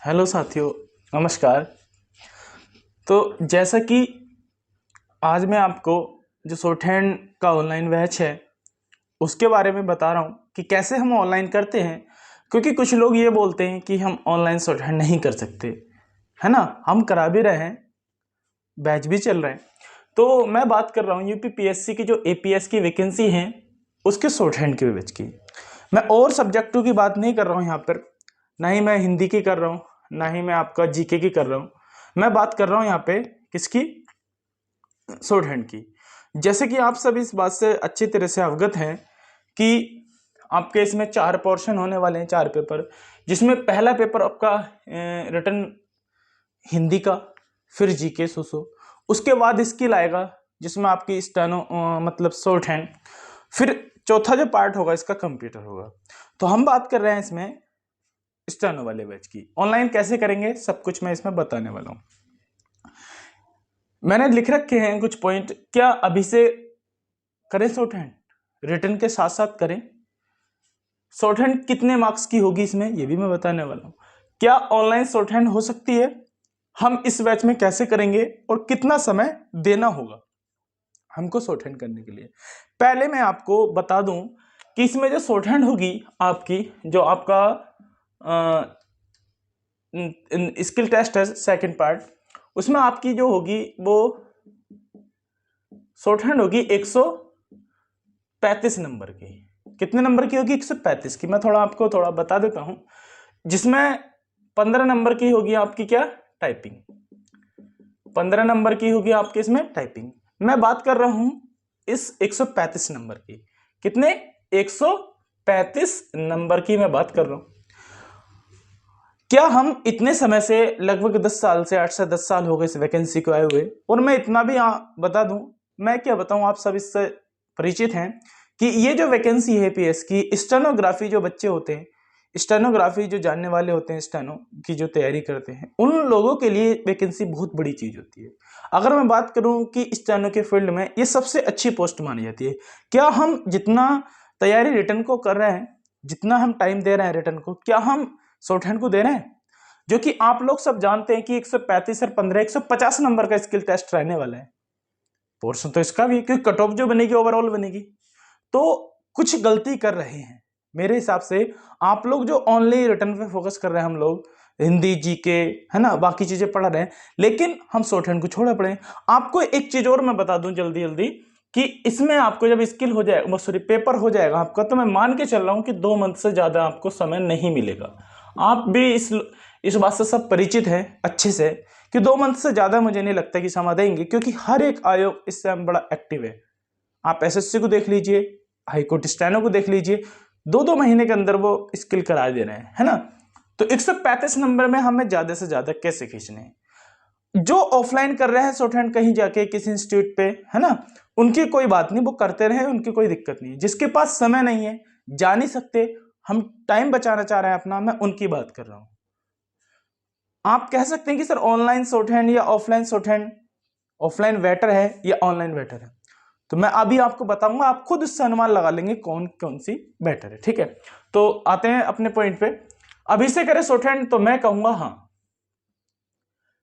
Hello साथियों, नमस्कार। तो जैसा कि आज मैं आपको जो शॉर्टहैंड का ऑनलाइन बैच है उसके बारे में बता रहा हूँ कि कैसे हम ऑनलाइन करते हैं। क्योंकि कुछ लोग ये बोलते हैं कि हम ऑनलाइन शॉर्टहैंड नहीं कर सकते, है ना। हम करा भी रहे हैं, बैच भी चल रहे हैं। तो मैं बात कर रहा हूँ यूपीपीएससी की जो एपीएस की वैकेंसी है उसके शॉर्टहैंड के बैच की। मैं और सब्जेक्टों की बात नहीं कर रहा हूँ यहाँ पर, ना ही मैं हिंदी की कर रहा हूँ, ना ही मैं आपका जीके की कर रहा हूँ। मैं बात कर रहा हूँ यहाँ पे किसकी, शॉर्टहैंड की। जैसे कि आप सब इस बात से अच्छी तरह से अवगत हैं कि आपके इसमें 4 पोर्शन होने वाले हैं, 4 पेपर, जिसमें पहला पेपर आपका रिटन हिंदी का, फिर जीके सोसो, उसके बाद स्किल आएगा जिसमें आपकी स्टेनो मतलब शॉर्टहैंड, फिर चौथा जो पार्ट होगा इसका कंप्यूटर होगा। तो हम बात कर रहे हैं इसमें स्टेनो वाले बैच की। ऑनलाइन कैसे करेंगे सब कुछ मैं इसमें बताने वाला हूं। मैंने लिख रखे हैं कुछ पॉइंट। क्या अभी से करें शॉर्टहैंड, रिटन के साथ साथ करें। शॉर्टहैंड कितने मार्क्स की होगी इसमें ये भी मैं बताने वाला हूं। क्या ऑनलाइन शॉर्टहैंड हो सकती है, हम इस बैच में कैसे करेंगे और कितना समय देना होगा हमको शॉर्टहैंड करने के लिए। पहले मैं आपको बता दूं कि इसमें जो शॉर्टहैंड होगी आपकी, जो आपका स्किल टेस्ट है सेकंड पार्ट, उसमें आपकी जो होगी वो शॉर्टहैंड होगी 135 नंबर की। कितने नंबर की होगी? 135 की। मैं आपको थोड़ा बता देता हूं, जिसमें 15 नंबर की होगी आपकी क्या, टाइपिंग। 15 नंबर की होगी आपकी इसमें टाइपिंग। मैं बात कर रहा हूं इस 135 नंबर की। कितने? 135 नंबर की मैं बात कर रहा हूं। क्या हम इतने समय से, लगभग 10 साल से, 8 से 10 साल हो गए इस वैकेंसी को आए हुए, और मैं इतना भी बता दूं, मैं क्या बताऊं, आप सब इससे परिचित हैं कि ये जो वैकेंसी है पीएस की, स्टेनोग्राफी जो बच्चे होते हैं, स्टेनोग्राफी जो जानने वाले होते हैं, स्टेनो की जो तैयारी करते हैं, उन लोगों के लिए वैकेंसी बहुत बड़ी चीज होती है। अगर मैं बात करूं कि स्टेनो के फील्ड में ये सबसे अच्छी पोस्ट मानी जाती है। क्या हम जितना तैयारी रिटर्न को कर रहे हैं, जितना हम टाइम दे रहे हैं रिटर्न को, क्या हम शॉर्टहैंड को दे रहे हैं? जो कि आप लोग सब जानते हैं कि 135 और 15 150 नंबर का स्किल टेस्ट रहने वाला है। पोर्शन तो इसका भी, क्योंकि कट ऑफ जो बनेगी ओवरऑल बनेगी। तो कुछ गलती कर रहे हैं मेरे हिसाब से आप लोग, जो ऑनली रिटर्न पे फोकस कर रहे हैं। हम लोग हिंदी जीके, है ना, बाकी चीजें पढ़ रहे हैं, लेकिन हम शॉर्टहैंड को छोड़े पड़े। आपको एक चीज और मैं बता दूं जल्दी जल्दी, कि इसमें आपको जब स्किल हो जाएगा, सॉरी पेपर हो जाएगा आपका, तो मैं मान के चल रहा हूं कि 2 मंथ से ज्यादा आपको समय नहीं मिलेगा। आप भी इस बात से सब परिचित हैं अच्छे से कि 2 मंथ से ज्यादा मुझे नहीं लगता कि समय देंगे, क्योंकि हर एक आयोग इस समय बड़ा एक्टिव है। आप एसएससी को देख लीजिए, हाईकोर्ट स्टैनो को देख लीजिए, 2-2 महीने के अंदर वो स्किल करा दे रहे हैं, है ना। तो 135 नंबर में हमें ज्यादा से ज्यादा कैसे खींचने हैं? जो ऑफलाइन कर रहे हैं शॉर्टहैंड कहीं जाके किसी इंस्टीट्यूट पे, है ना, उनकी कोई बात नहीं, वो करते रहे, उनकी कोई दिक्कत नहीं है। जिसके पास समय नहीं है, जा नहीं सकते, हम टाइम बचाना चाह रहे हैं अपना, मैं उनकी बात कर रहा हूं। आप कह सकते हैं कि सर ऑनलाइन शॉर्टहैंड या ऑफलाइन शॉर्टहैंड, ऑफलाइन बेटर है या ऑनलाइन बेटर है? तो मैं अभी आपको बताऊंगा, आप खुद इससे अनुमान लगा लेंगे कौन कौन सी बेटर है, ठीक है। तो आते हैं अपने पॉइंट पे। अभी से करें शॉर्टहैंड तो मैं कहूंगा हाँ,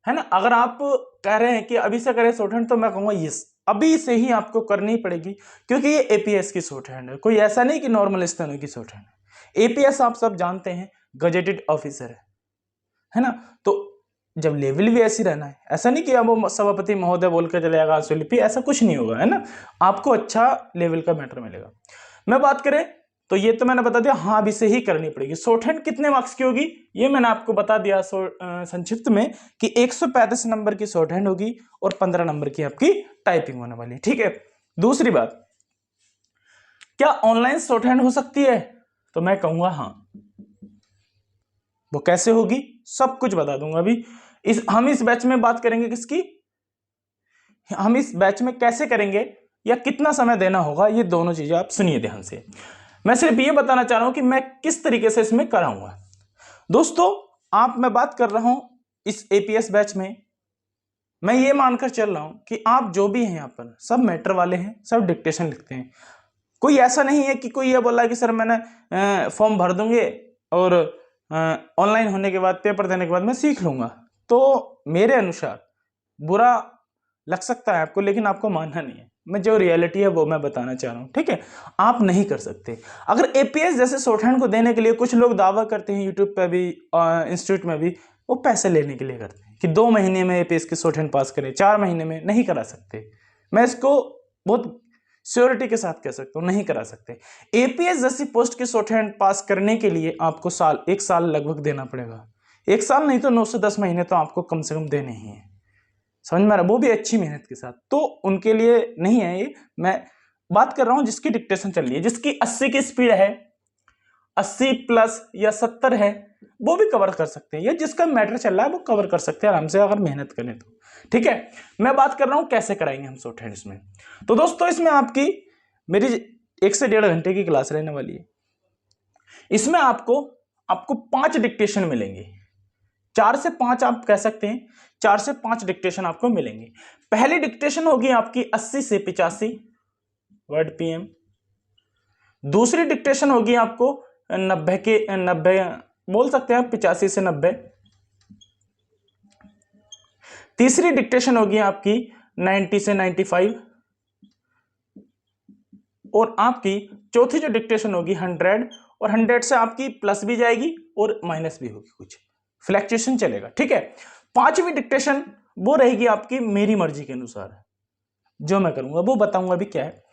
है ना। अगर आप कह रहे हैं कि अभी से करें शॉर्टहैंड तो मैं कहूंगा यस, अभी से ही आपको करनी पड़ेगी, क्योंकि ये एपीएस की शॉर्टहैंड है, कोई ऐसा नहीं कि नॉर्मल स्टेनो की शॉर्टहैंड है। एपीएस आप सब जानते हैं गजेटेड ऑफिसर है ना। तो जब लेवल भी ऐसी रहना है, ऐसा नहीं कि अब वो सभापति महोदय बोल के चले जाएगा लिपि, ऐसा कुछ नहीं होगा, है ना। आपको अच्छा लेवल का मैटर मिलेगा। मैं बात करें तो ये तो मैंने बता दिया, हाँ अभी से ही करनी पड़ेगी। शॉर्टहैंड कितने मार्क्स की होगी ये मैंने आपको बता दिया संक्षिप्त में, कि 135 नंबर की शॉर्टहैंड होगी और 15 नंबर की आपकी टाइपिंग होने वाली है, ठीक है। दूसरी बात, क्या ऑनलाइन शॉर्टहैंड हो सकती है? तो मैं कहूंगा हाँ। वो कैसे होगी सब कुछ बता दूंगा अभी। हम इस बैच में बात करेंगे किसकी, हम इस बैच में कैसे करेंगे या कितना समय देना होगा, ये दोनों चीजें आप सुनिए ध्यान से। मैं सिर्फ ये बताना चाह रहा हूं कि मैं किस तरीके से इसमें कराऊंगा। दोस्तों मैं बात कर रहा हूं इस एपीएस बैच में, मैं ये मानकर चल रहा हूं कि आप जो भी हैं यहाँ पर सब मैटर वाले हैं, सब डिक्टेशन लिखते हैं। कोई ऐसा नहीं है कि कोई ये बोला कि सर मैंने फॉर्म भर दूंगे और ऑनलाइन होने के बाद, पेपर देने के बाद मैं सीख लूंगा। तो मेरे अनुसार बुरा लग सकता है आपको, लेकिन आपको मानना नहीं है। मैं जो रियलिटी है वो मैं बताना चाह रहा हूँ, ठीक है। आप नहीं कर सकते। अगर एपीएस जैसे शॉर्टहैंड को देने के लिए कुछ लोग दावा करते हैं यूट्यूब पे भी, इंस्टीट्यूट में भी, वो पैसे लेने के लिए करते हैं कि 2 महीने में एपीएस की शॉर्टहैंड पास करें, 4 महीने में। नहीं करा सकते। मैं इसको बहुत श्योरिटी के साथ कह सकता हूँ, नहीं करा सकते। एपीएस जैसी पोस्ट की शॉर्टहैंड पास करने के लिए आपको 1 साल लगभग देना पड़ेगा। 1 साल नहीं तो 9 से 10 महीने तो आपको कम से कम देने ही है। समझ में आ रहा, वो भी अच्छी मेहनत के साथ। तो उनके लिए नहीं है ये। मैं बात कर रहा हूं जिसकी डिक्टेशन चल रही है, जिसकी 80 की स्पीड है, 80 प्लस या 70 है, वो भी कवर कर सकते हैं। या जिसका मैटर चल रहा है वो कवर कर सकते हैं आराम से, अगर मेहनत करें तो, ठीक है। मैं बात कर रहा हूं कैसे कराएंगे हम शॉर्टहैंड इसमें। तो दोस्तों इसमें आपकी मेरी 1 से 1.5 घंटे की क्लास रहने वाली है। इसमें आपको 5 डिक्टेशन मिलेंगे। 4 से 5 आप कह सकते हैं, 4 से 5 डिक्टेशन आपको मिलेंगे। पहली डिक्टेशन होगी आपकी 80 से 85 वर्ड पीएम। दूसरी डिक्टेशन होगी आपको 90 बोल सकते हैं आप, 85 से 90। तीसरी डिक्टेशन होगी आपकी 90 से 95। और आपकी चौथी जो डिक्टेशन होगी 100, और 100 से आपकी प्लस भी जाएगी और माइनस भी होगी, कुछ फ्लैक्चुएशन चलेगा, ठीक है। 5वीं डिक्टेशन वो रहेगी आपकी मेरी मर्जी के अनुसार, जो मैं करूंगा वो बताऊंगा अभी क्या है।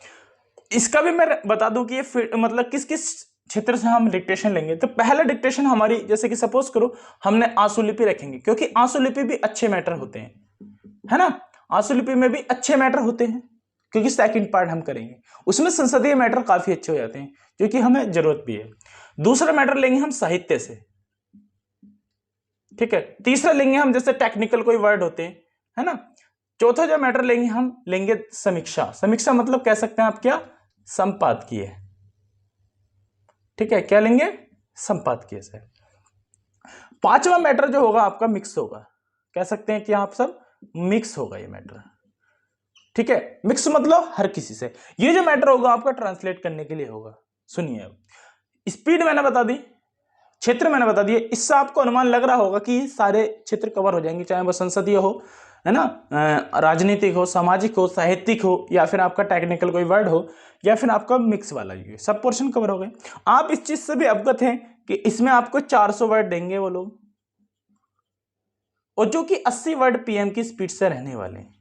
इसका भी मैं बता दूं कि ये मतलब किस किस क्षेत्र से हम डिक्टेशन लेंगे। तो पहला डिक्टेशन हमारी, जैसे कि सपोज करो हमने आंसुलिपि रखेंगे, क्योंकि आंसुलिपि भी अच्छे मैटर होते हैं, है ना। आंसुलिपि में भी अच्छे मैटर होते हैं, क्योंकि सेकंड पार्ट हम करेंगे उसमें संसदीय मैटर काफी अच्छे हो जाते हैं, जो कि हमें जरूरत भी है। दूसरा मैटर लेंगे हम साहित्य से, ठीक है। तीसरा लेंगे हम जैसे टेक्निकल कोई वर्ड होते हैं, है ना। चौथा जो मैटर लेंगे हम लेंगे समीक्षा। समीक्षा मतलब कह सकते हैं आप क्या, संपादकीय, ठीक है। क्या लेंगे, संपादकीय से। 5वां मैटर जो होगा आपका मिक्स होगा, कह सकते हैं कि आप सब मिक्स होगा ये मैटर, ठीक है। मिक्स मतलब हर किसी से। ये जो मैटर होगा आपका ट्रांसलेट करने के लिए होगा। सुनिए, अब स्पीड मैंने बता दी, क्षेत्र मैंने बता दिए। इससे आपको अनुमान लग रहा होगा कि सारे क्षेत्र कवर हो जाएंगे, चाहे वो संसदीय हो, है ना, राजनीतिक हो, सामाजिक हो, साहित्यिक हो, या फिर आपका टेक्निकल कोई वर्ड हो, या फिर आपका मिक्स वाला, ये सब पोर्शन कवर हो गए। आप इस चीज से भी अवगत हैं कि इसमें आपको 400 वर्ड देंगे वो लोग, और जो कि 80 वर्ड पीएम की स्पीड से रहने वाले हैं।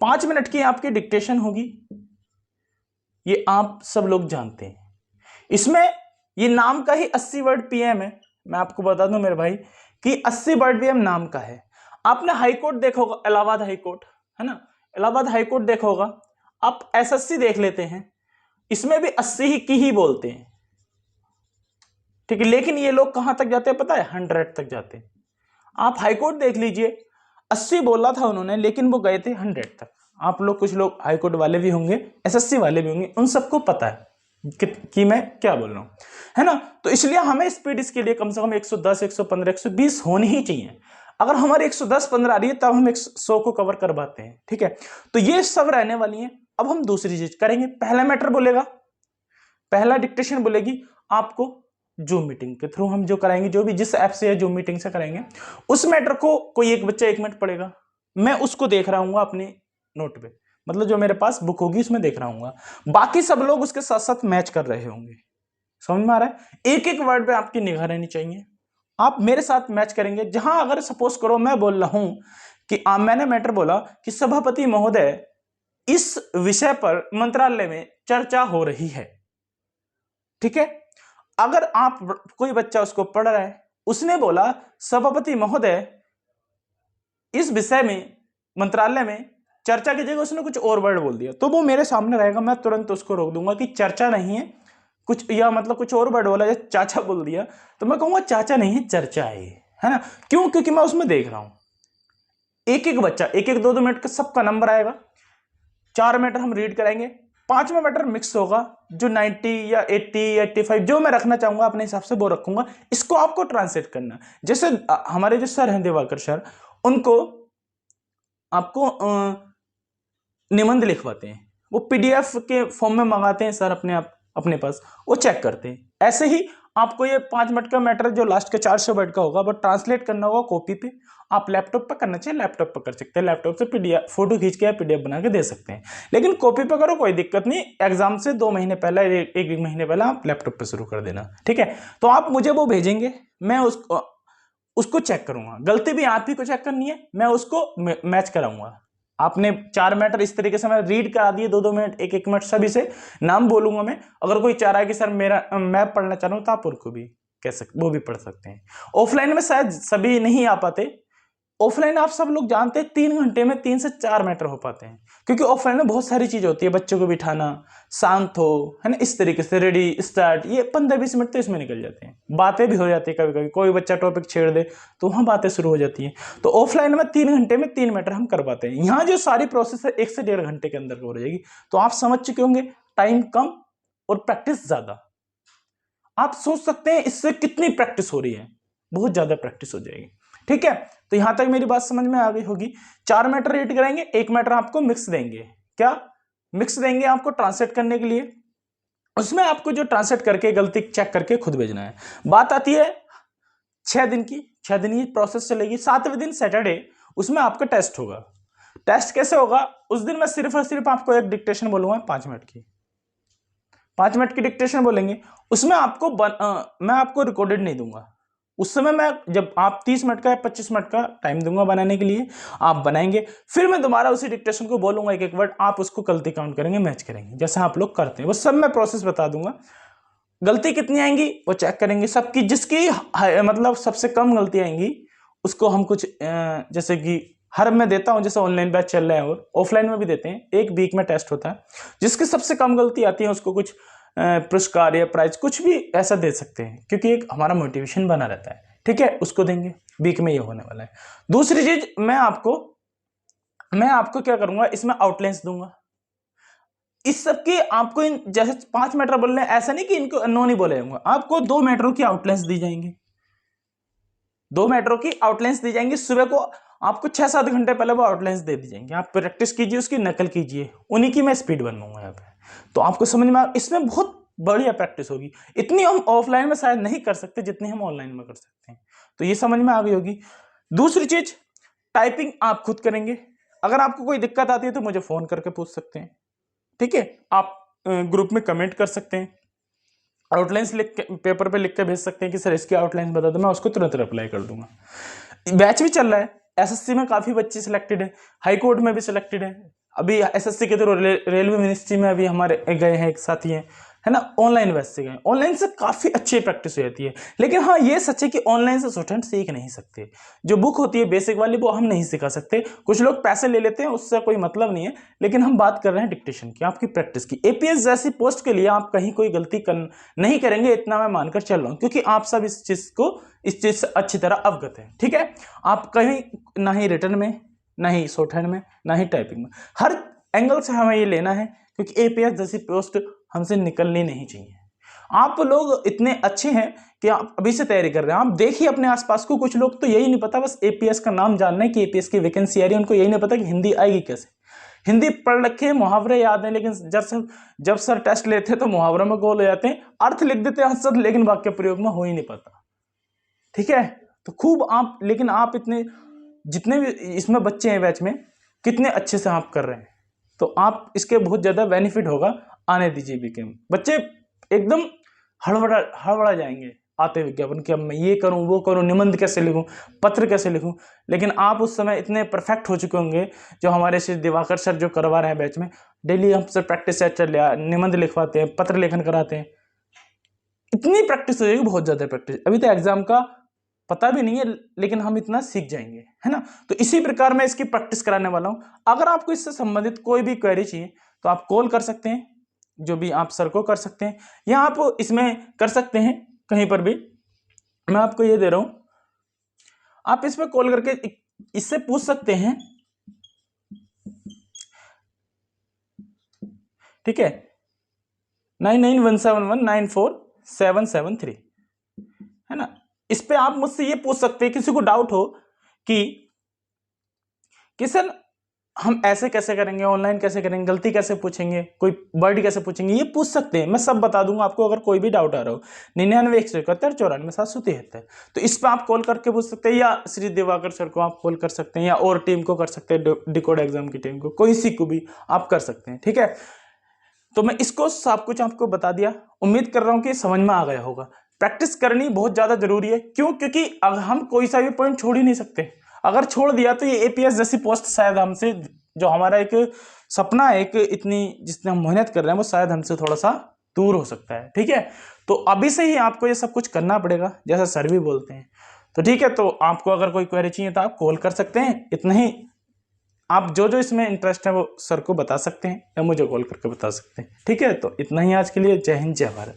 5 मिनट की आपकी डिक्टेशन होगी, ये आप सब लोग जानते हैं। इसमें ये नाम का ही 80 वर्ड पीएम है। मैं आपको बता दूं मेरे भाई कि 80 वर्ड पीएम नाम का है। आपने हाई कोर्ट देखा होगा, इलाहाबाद हाई कोर्ट, है ना, इलाहाबाद हाई कोर्ट देखा होगा। आप एसएससी देख लेते हैं, इसमें भी 80 की ही बोलते हैं, ठीक है। लेकिन ये लोग कहां तक जाते हैं पता है, 100 तक जाते हैं। आप हाई कोर्ट देख लीजिए, 80 बोला था उन्होंने, लेकिन वो गए थे 100 तक। आप लोग, कुछ लोग हाई कोर्ट वाले भी होंगे, एसएससी वाले भी होंगे, उन सबको पता है कि मैं क्या बोल रहा हूं, है ना। तो इसलिए हमें स्पीड इसके लिए कम से कम 110, 115, 120 होनी ही चाहिए। अगर हमारी 110-15 आ रही है तब हम 100 को कवर कर पाते हैं, ठीक है। तो ये सब रहने वाली है। अब हम दूसरी चीज करेंगे। पहला मैटर बोलेगा, पहला डिक्टेशन बोलेगी आपको जूम मीटिंग के थ्रू हम जो कराएंगे, जो भी जिस ऐप से या जूम मीटिंग से कराएंगे, उस मैटर को कोई एक बच्चा 1 मिनट पढ़ेगा। मैं उसको देख रहा हूँ अपने नोट पे, मतलब जो मेरे पास बुक होगी उसमें देख रहा हूँ। बाकी सब लोग उसके साथ साथ मैच कर रहे होंगे। समझ में आ रहा है। एक एक वर्ड पे आपकी निगाह रहनी चाहिए, आप मेरे साथ मैच करेंगे। जहां अगर सपोज करो मैं बोल रहा हूं कि मैंने मैटर बोला कि सभापति महोदय इस विषय पर मंत्रालय में चर्चा हो रही है, ठीक है। अगर आप, कोई बच्चा उसको पढ़ रहा है, उसने बोला सभापति महोदय इस विषय में मंत्रालय में चर्चा की जगह उसने कुछ और वर्ड बोल दिया, तो वो मेरे सामने रहेगा, मैं तुरंत उसको रोक दूंगा कि चर्चा नहीं है कुछ, या मतलब कुछ और वर्ड बोला, जैसे चाचा बोल दिया तो मैं कहूंगा चाचा नहीं है, चर्चा है ना। क्यों? क्योंकि मैं उसमें देख रहा हूं। एक एक बच्चा 1-1, 2-2 मिनट का सबका नंबर आएगा। 4 मैटर हम रीड कराएंगे। 5वां मैटर मिक्स होगा, जो 90 या 80 या 85 जो मैं रखना चाहूंगा अपने हिसाब से वो रखूंगा। इसको आपको ट्रांसलेट करना। जैसे हमारे जो सर हैं दिवाकर सर, उनको आपको निबंध लिखवाते हैं, वो पीडीएफ के फॉर्म में मंगाते हैं सर अपने पास, वो चेक करते हैं। ऐसे ही आपको ये 5 मिनट का मैटर जो लास्ट के 400 वर्ड का होगा वो ट्रांसलेट करना होगा कॉपी पे, आप लैपटॉप पे करना चाहिए, लैपटॉप पे कर सकते हैं, लैपटॉप से पीडीएफ फोटो खींच के या पीडीएफ बना के दे सकते हैं। लेकिन कॉपी पे करो कोई दिक्कत नहीं, एग्जाम से 2 महीने पहले, एक महीने पहले आप लैपटॉप पे शुरू कर देना, ठीक है। तो आप मुझे वो भेजेंगे, मैं उसको चेक करूंगा, गलती भी आप ही को चेक करनी है, मैं उसको मैच कराऊंगा। आपने 4 मैटर इस तरीके से मैं रीड करा दिए, 2-2 मिनट 1-1 मिनट सभी से नाम बोलूंगा मैं। अगर कोई चाह रहा है कि सर मेरा मैं पढ़ना चाह रहा हूं तो आप उनको भी कह सकते, वो भी पढ़ सकते हैं। ऑफलाइन में शायद सभी नहीं आ पाते, ऑफलाइन आप सब लोग जानते हैं 3 घंटे में 3 से 4 मैटर हो पाते हैं, क्योंकि ऑफलाइन में बहुत सारी चीजें होती है, बच्चों को बिठाना, शांत हो, है ना, इस तरीके से रेडी स्टार्ट, ये 15-20 मिनट तो इसमें निकल जाते हैं, बातें भी हो जाती है, कभी कभी कोई बच्चा टॉपिक छेड़ दे तो वहां बातें शुरू हो जाती हैं। तो ऑफलाइन में 3 घंटे में 3 मैटर हम करवाते हैं, यहाँ जो सारी प्रोसेस है 1 से 1.5 घंटे के अंदर हो जाएगी। तो आप समझ चुके होंगे, टाइम कम और प्रैक्टिस ज्यादा। आप सोच सकते हैं इससे कितनी प्रैक्टिस हो रही है, बहुत ज्यादा प्रैक्टिस हो जाएगी, ठीक है। तो यहां तक मेरी बात समझ में आ गई होगी। 4 मैटर रीड कराएंगे, 1 मैटर आपको मिक्स देंगे, क्या मिक्स देंगे आपको ट्रांसलेट करने के लिए, उसमें आपको जो ट्रांसलेट करके गलती चेक करके खुद भेजना है। बात आती है 6 दिन की, 6 दिन की प्रोसेस चलेगी। 7वें दिन सैटरडे, उसमें आपका टेस्ट होगा। टेस्ट कैसे होगा, उस दिन मैं सिर्फ और सिर्फ आपको एक डिक्टेशन बोलूंगा 5 मिनट की, 5 मिनट की डिक्टेशन बोलेंगे, उसमें आपको मैं आपको रिकॉर्डेड नहीं दूंगा। उस समय मैं जब आप 30 मिनट का या 25 मिनट का टाइम दूंगा बनाने के लिए, आप बनाएंगे, फिर मैं दोबारा उसी डिक्टेशन को बोलूंगा एक वर्ड, आप उसको गलती काउंट करेंगे, मैच करेंगे, जैसा आप लोग करते हैं वो सब मैं प्रोसेस बता दूंगा। गलती कितनी आएंगी वो चेक करेंगे सबकी, जिसकी मतलब सबसे कम गलती आएंगी उसको हम कुछ जैसे कि हर मैं देता हूं, जैसे ऑनलाइन बैच चल रहा है और ऑफलाइन में भी देते हैं, 1 वीक में टेस्ट होता है, जिसकी सबसे कम गलती आती है उसको कुछ पुरस्कार या प्राइज कुछ भी ऐसा दे सकते हैं, क्योंकि एक हमारा मोटिवेशन बना रहता है, ठीक है, उसको देंगे। वीक में ये होने वाला है। दूसरी चीज मैं आपको क्या करूंगा, इसमें आउटलाइंस दूंगा। इस सब की आपको जैसे 5 मैटर बोल रहे हैं, ऐसा नहीं कि इनको नो नहीं बोले जाऊंगा, आपको 2 मैटरों की आउटलाइंस दी जाएंगी, 2 मैटरों की आउटलाइंस दी जाएंगी। सुबह को आपको 6-7 घंटे पहले वो आउटलाइंस दे दी जाएंगी, आप प्रैक्टिस कीजिए, उसकी नकल कीजिए, उन्हीं की मैं स्पीड बनवाऊंगा यहाँ पे, तो आपको समझ में इसमें बहुत बढ़िया प्रैक्टिस होगी। इतनी हम ऑफलाइन में शायद नहीं कर सकते जितनी हम ऑनलाइन में कर सकते हैं, तो ये समझ में आ गई होगी। दूसरी चीज, टाइपिंग आप खुद करेंगे। अगर आपको कोई दिक्कत आती है तो मुझे फोन करके पूछ सकते हैं, ठीक है, आप ग्रुप में कमेंट कर सकते हैं, आउटलाइंस लिख के पेपर पे लिख के भेज सकते हैं कि सर इसकी आउटलाइन बता दो, मैं उसको तुरंत रिप्लाई कर दूंगा। बैच भी चल रहा है, एसएससी में काफी बच्चे सिलेक्टेड है, हाई कोर्ट में भी सिलेक्टेड है, अभी एसएससी के थ्रू रेलवे मिनिस्ट्री में अभी हमारे गए हैं एक साथी हैं, है ना, ऑनलाइन बैच से गए, ऑनलाइन से काफी अच्छी प्रैक्टिस हो जाती है। लेकिन हाँ ये सच है कि ऑनलाइन से स्टूडेंट सीख नहीं सकते, जो बुक होती है बेसिक वाली वो हम नहीं सिखा सकते, कुछ लोग पैसे ले लेते हैं, उससे कोई मतलब नहीं है। लेकिन हम बात कर रहे हैं डिक्टेशन की, आपकी प्रैक्टिस की। एपीएस जैसी पोस्ट के लिए आप कहीं कोई गलती नहीं करेंगे, इतना मैं मानकर चल रहा हूं, क्योंकि आप सब इस चीज से अच्छी तरह अवगत है, ठीक है। आप कहीं ना ही रिटर्न में, ना ही शॉर्ट हैंड में, ना ही टाइपिंग में, हर एंगल से हमें ये लेना है, क्योंकि एपीएस जैसी पोस्ट हमसे निकलनी नहीं चाहिए। आप लोग इतने अच्छे हैं कि आप अभी से तैयारी कर रहे हैं, आप देखिए अपने आसपास को, कुछ लोग तो यही नहीं पता, बस एपीएस का नाम जानना है कि एपीएस की वैकेंसी आ रही है, उनको यही नहीं पता कि हिंदी आएगी कैसे। हिंदी पढ़ रखे, मुहावरे याद है, लेकिन जब सर टेस्ट लेते हैं तो मुहावरों में गोल हो जाते हैं, अर्थ लिख देते हैं सर, लेकिन वाक्य प्रयोग में हो ही नहीं पाता, ठीक है। तो खूब आप, लेकिन आप इतने जितने भी इसमें बच्चे हैं बैच में, कितने अच्छे से आप कर रहे हैं, तो आप इसके बहुत ज्यादा बेनिफिट होगा। आने दीजिए बीके में, बच्चे एकदम हड़बड़ा जाएंगे आते विज्ञापन कि अब मैं ये करूं वो करूं, निबंध कैसे लिखूं, पत्र कैसे लिखूं। लेकिन आप उस समय इतने परफेक्ट हो चुके होंगे, जो हमारे श्री दिवाकर सर जो करवा रहे हैं बैच में, डेली हमसे प्रैक्टिस सेट चल रहा, निबंध लिखवाते हैं, पत्र लेखन कराते हैं, इतनी प्रैक्टिस हो जाएगी, बहुत ज्यादा प्रैक्टिस। अभी तो एग्जाम का पता भी नहीं है, लेकिन हम इतना सीख जाएंगे, है ना। तो इसी प्रकार मैं इसकी प्रैक्टिस कराने वाला हूं। अगर आपको इससे संबंधित कोई भी क्वेरी चाहिए तो आप कॉल कर सकते हैं, जो भी आप सर को कर सकते हैं, या आप इसमें कर सकते हैं कहीं पर भी, मैं आपको ये दे रहा हूं, आप इसमें कॉल करके इससे पूछ सकते हैं, ठीक है, 9917194773, है ना। इस पे आप मुझसे ये पूछ सकते हैं, किसी को डाउट हो कि सर हम ऐसे कैसे करेंगे, ऑनलाइन कैसे करेंगे, गलती कैसे पूछेंगे, कोई वर्ड कैसे पूछेंगे, ये पूछ सकते हैं, मैं सब बता दूंगा आपको अगर कोई भी डाउट आ रहा हो। 99-171-94-773। तो इस पर आप कॉल करके पूछ सकते हैं, या श्री दिवाकर सर को आप कॉल कर सकते हैं, या और टीम को कर सकते हैं, डिकोड एग्जाम की टीम को, कोई सी को भी आप कर सकते हैं। ठीक है, तो मैं इसको सब कुछ आपको बता दिया, उम्मीद कर रहा हूं कि समझ में आ गया होगा। प्रैक्टिस करनी बहुत ज्यादा जरूरी है, क्यों? क्योंकि अगर हम कोई सा भी पॉइंट छोड़ ही नहीं सकते, अगर छोड़ दिया तो ये एपीएस जैसी पोस्ट शायद हमसे, जो हमारा एक सपना है, एक इतनी जिसने हम मेहनत कर रहे हैं, वो शायद हमसे थोड़ा सा दूर हो सकता है। ठीक है, तो अभी से ही आपको ये सब कुछ करना पड़ेगा, जैसा सर भी बोलते हैं। तो ठीक है, तो आपको अगर कोई क्वेरी चाहिए तो आप कॉल कर सकते हैं। इतना ही, आप जो जो इसमें इंटरेस्ट है वो सर को बता सकते हैं, या मुझे कॉल करके बता सकते हैं। ठीक है, तो इतना ही आज के लिए। जय हिंद, जय भारत।